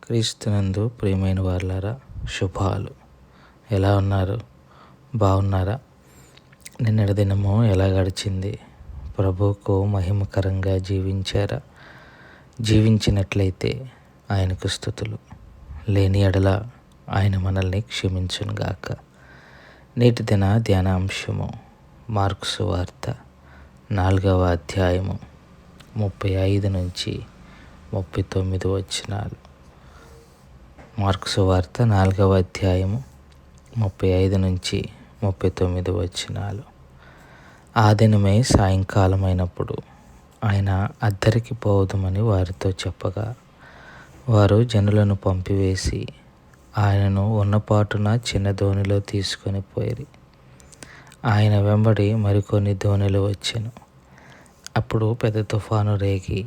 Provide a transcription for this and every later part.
క్రీస్తునందు ప్రియమైన వారులారా, శుభాలు. ఎలా ఉన్నారు? బాగున్నారా? నిన్నటి దినము ఎలా గడిచింది? ప్రభువుకు మహిమకరంగా జీవించారా? జీవించినట్లయితే ఆయనకు స్తుతులు. లేని ఎడల ఆయన మనల్ని క్షమించునుగాక. నేటి దిన ధ్యానాంశము మార్కు సువార్త 4వ అధ్యాయము 35 నుంచి 39 వచనాలు. మార్కు సువార్త 4వ అధ్యాయము 35 నుంచి 39 వచనాలు. ఆ దినమే సాయంకాలమైనప్పుడు ఆయన అద్దరికి పోవదమని వారితో చెప్పగా, వారు జనులను పంపివేసి ఆయనను ఉన్నపాటున చిన్న దోణిలో తీసుకొని పోయిరి. ఆయన వెంబడి మరికొన్ని దోణిలు వచ్చెను. అప్పుడు పెద్ద తుఫాను రేగి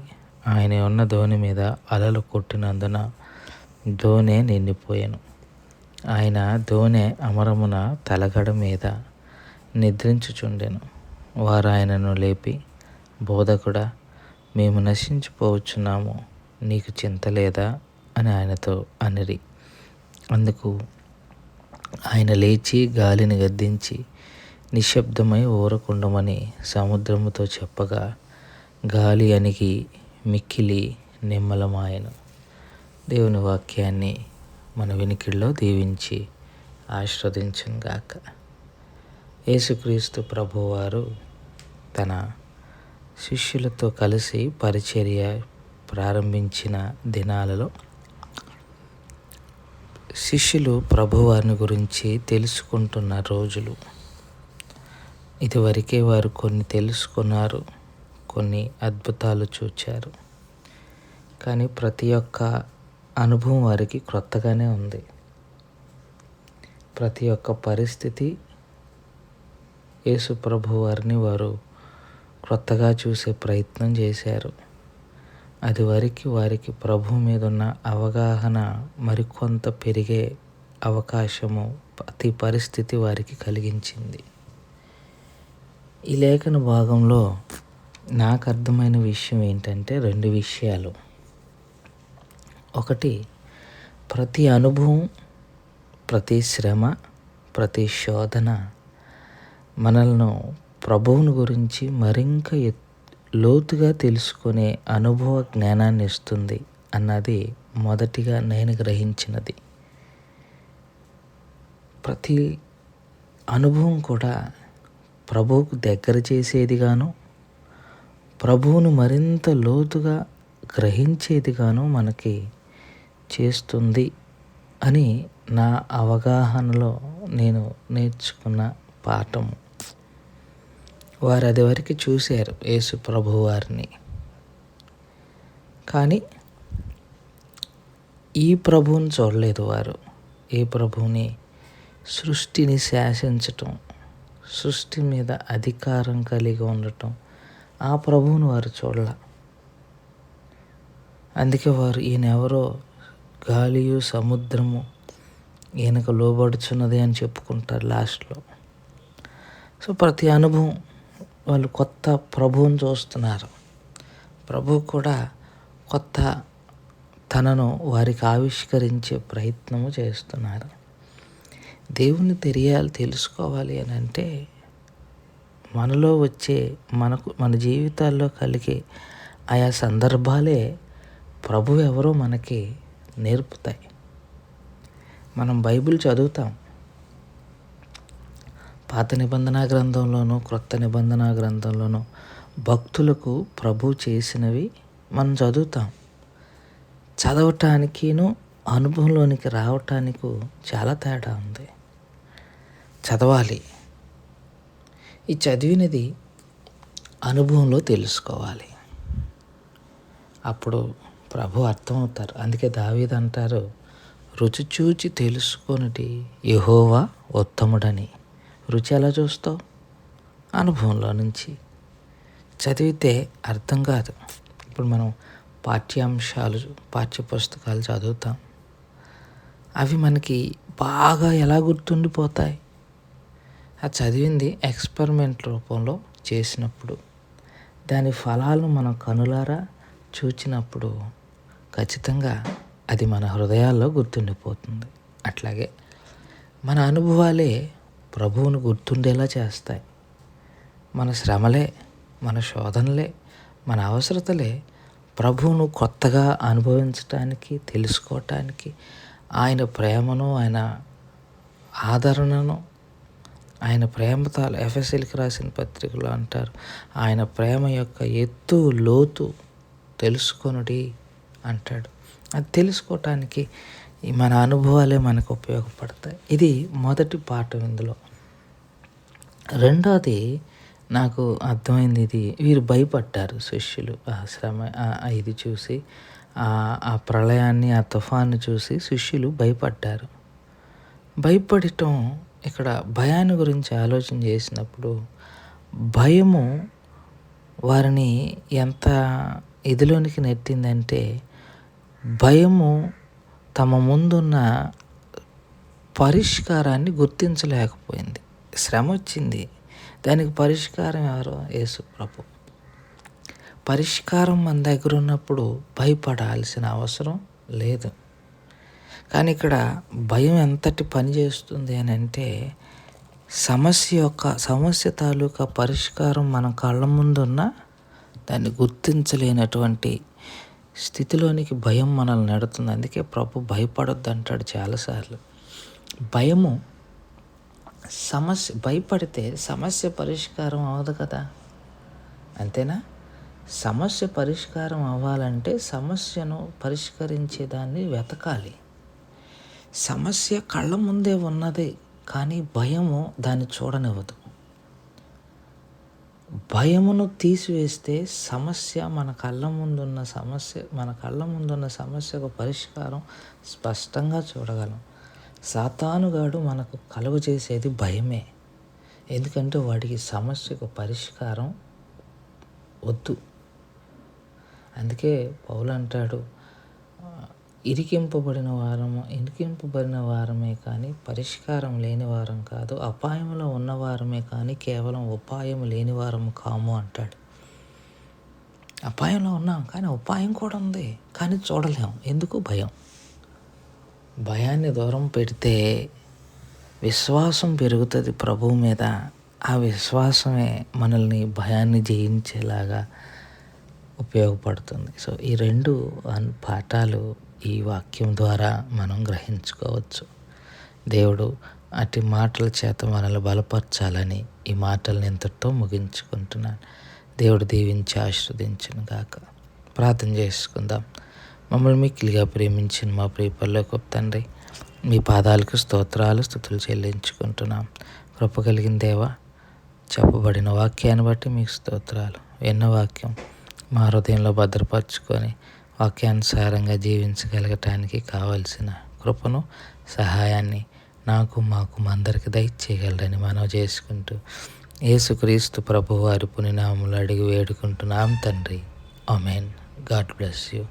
ఆయన ఉన్న దోణి మీద అలలు కొట్టినందున దోణె నిండిపోయెను. ఆయన దోణె అమరమున తలగడ మీద నిద్రించుచుండెను. వారు ఆయనను లేపి, బోధకుడా, మేము నశించిపోవచ్చున్నాము, నీకు చింత లేదా అని ఆయనతో అనిరి. అందుకు ఆయన లేచి గాలిని గద్దించి నిశ్శబ్దమై ఊరకుండమని సముద్రముతో చెప్పగా, గాలి అణిగి మిక్కిలి నిమ్మలమాయెను. దేవుని వాక్యాన్ని మన వినికిడిలో దీవించి ఆశీర్వదించునుగాక. యేసుక్రీస్తు ప్రభువారు తన శిష్యులతో కలిసి పరిచర్య ప్రారంభించిన దినాలలో శిష్యులు ప్రభువారిని గురించి తెలుసుకుంటున్న రోజులు. ఇదివరకే వారు కొన్ని తెలుసుకున్నారు, కొన్ని అద్భుతాలు చూచారు. కానీ ప్రతి ఒక్క అనుభవం వారికి క్రొత్తగానే ఉంది. ప్రతి ఒక్క పరిస్థితి యేసు ప్రభు వారిని వారు క్రొత్తగా చూసే ప్రయత్నం చేశారు. అది వారికి ప్రభు మీద ఉన్న అవగాహన మరికొంత పెరిగే అవకాశము ప్రతి పరిస్థితి వారికి కలిగించింది. ఈ లేఖన భాగంలో నాకు అర్థమైన విషయం ఏంటంటే 2 విషయాలు. ఒకటి, ప్రతి అనుభవం, ప్రతి శ్రమ, ప్రతి శోధన మనల్ని ప్రభువుని గురించి మరింక లోతుగా తెలుసుకునే అనుభవ జ్ఞానాన్ని ఇస్తుంది అన్నది మొదటిగా నేను గ్రహించినది. ప్రతి అనుభవం కూడా ప్రభువుకు దగ్గర చేసేదిగాను, ప్రభువును మరింత లోతుగా గ్రహించేదిగాను మనకి చేస్తుంది అని నా అవగాహనలో నేను నేర్చుకున్న పాఠం. వారు అది వరకు చూశారు యేసు ప్రభు వారిని. కానీ ఈ ప్రభువుని చూడలేదు వారు. ఈ ప్రభువుని, సృష్టిని శాసించటం, సృష్టి మీద అధికారం కలిగి ఉండటం, ఆ ప్రభువుని వారు చూడలే. అందుకే వారు ఈయనెవరో, గాలియు సముద్రము ఈయనకు లోబడుచున్నది అని చెప్పుకుంటారు లాస్ట్లో. సో ప్రతి అనుభవం వాళ్ళు కొత్త ప్రభువుని చూస్తున్నారు. ప్రభువు కూడా కొత్త తనను వారికి ఆవిష్కరించే ప్రయత్నము చేస్తున్నారు. దేవుని తెలుసుకోవాలి అని అంటే మనలో వచ్చే మన జీవితాల్లో కలిగే ఆయా సందర్భాలే ప్రభువు ఎవరో మనకి నేర్పుతాయి. మనం బైబిల్ చదువుతాం. పాత నిబంధన గ్రంథంలోనూ క్రొత్త నిబంధన గ్రంథంలోనూ భక్తులకు ప్రభు చేసినవి మనం చదువుతాం. చదవటానికిను అనుభవంలోనికి రావటానికి చాలా తేడా ఉంది. చదవాలి. ఈ చదివినది అనుభవంలో తెలుసుకోవాలి. అప్పుడు ప్రభు అర్థమవుతారు. అందుకే దావీదు అంటారు, రుచి చూచి తెలుసుకొనుటి యెహోవా ఉత్తముడని. రుచి ఎలా చూస్తావు? అనుభవంలో నుంచి. చదివితే అర్థం కాదు. ఇప్పుడు మనం పాఠ్య పుస్తకాలు చదువుతాం. అవి మనకి బాగా ఎలా గుర్తుండిపోతాయి? ఆ చదివింది ఎక్స్పెరిమెంట్ రూపంలో చేసినప్పుడు, దాని ఫలాలను మనం కనులారా చూచినప్పుడు ఖచ్చితంగా అది మన హృదయాల్లో గుర్తుండిపోతుంది. అట్లాగే మన అనుభవాలే ప్రభువును గుర్తుండేలా చేస్తాయి. మన శ్రమలే, మన శోధనలే, మన అవసరతలే ప్రభువును కొత్తగా అనుభవించటానికి, తెలుసుకోవటానికి, ఆయన ప్రేమను, ఆయన ఆదరణను, ఆయన ప్రేమతో ఎఫెసీయులకు రాసిన పత్రికలో అంటారు, ఆయన ప్రేమ యొక్క ఎత్తు లోతు తెలుసుకొనుడి అంటాడు. అది తెలుసుకోవటానికి మన అనుభవాలే మనకు ఉపయోగపడతాయి. ఇది మొదటి పాఠం ఇందులో. రెండోది నాకు అర్థమైంది, వీరు భయపడ్డారు శిష్యులు. ఆ శ్రమ ఇది చూసి, ఆ ప్రళయాన్ని, ఆ తుఫాన్ని చూసి శిష్యులు భయపడ్డారు. భయపడటం, ఇక్కడ భయాన్ని గురించి ఆలోచన చేసినప్పుడు, భయము వారిని ఎంత ఇదిలోనికి నెట్టిందంటే, భయము తమ ముందున్న పరిష్కారాన్ని గుర్తించలేకపోయింది. శ్రమ వచ్చింది, దానికి పరిష్కారం ఎవరు? యేసు ప్రభు. పరిష్కారం మన దగ్గర ఉన్నప్పుడు భయపడాల్సిన అవసరం లేదు. కానీ ఇక్కడ భయం ఎంతటి పని చేస్తుంది అని అంటే, సమస్య తాలూకా పరిష్కారం మన కళ్ళ ముందున్న దాన్ని గుర్తించలేనటువంటి స్థితిలోనికి భయం మనల్ని నెడుతుంది. అందుకే ప్రభు భయపడొద్దు అంటాడు చాలాసార్లు. భయపడితే సమస్య పరిష్కారం అవ్వదు కదా, అంతేనా? సమస్య పరిష్కారం అవ్వాలంటే సమస్యను పరిష్కరించేదాన్ని వెతకాలి. సమస్య కళ్ళ ముందే ఉన్నది, కానీ భయము దాన్ని చూడనివ్వదు. భయమును తీసివేస్తే మన కళ్ళ ముందున్న సమస్యకు పరిష్కారం స్పష్టంగా చూడగలం. సాతానుగాడు మనకు కలుగు చేసేది భయమే. ఎందుకంటే వాడికి సమస్యకు పరిష్కారం వద్దు. అందుకే పౌలు అంటాడు, ఇరికింపబడిన వారమే కానీ పరిష్కారం లేని వారం కాదు, అపాయంలో ఉన్నవారమే కానీ కేవలం ఉపాయం లేని వారము కాము అంటాడు. అపాయంలో ఉన్నాం, కానీ ఉపాయం కూడా ఉంది, కానీ చూడలేం. ఎందుకు? భయం. భయాన్ని దూరం పెడితే విశ్వాసం పెరుగుతుంది ప్రభువు మీద. ఆ విశ్వాసమే మనల్ని భయాన్ని జయించేలాగా ఉపయోగపడుతుంది. సో ఈ రెండు పాఠాలు ఈ వాక్యం ద్వారా మనం గ్రహించుకోవచ్చు. దేవుడు అట్టి మాటల చేత మనల్ని బలపరచాలని ఈ మాటలను ఇంతటితో ముగించుకుంటున్నాను. దేవుడు దీవించి ఆశీర్వదించును గాక. ప్రార్థన చేసుకుందాం. మమ్మల్ని మిక్కిలిగా ప్రేమించిన మా ప్రియ పరలోకపు తండ్రి, మీ పాదాలకు స్తోత్రాలు, స్తుతులు చెల్లించుకుంటున్నాం. కృప కలిగిన దేవా, చెప్పబడిన వాక్యాన్ని బట్టి మీకు స్తోత్రాలు. విన్న వాక్యం మా హృదయంలో భద్రపరచుకొని వాక్యానుసారంగా జీవించగలగటానికి కావలసిన కృపను, సహాయాన్ని మాకు అందరికి దయచేయగలరని మనవి చేసుకుంటూ యేసుక్రీస్తు ప్రభువారి పుణ్యనామములో అడిగి వేడుకుంటున్నాం తండ్రి. ఆమేన్. God bless you.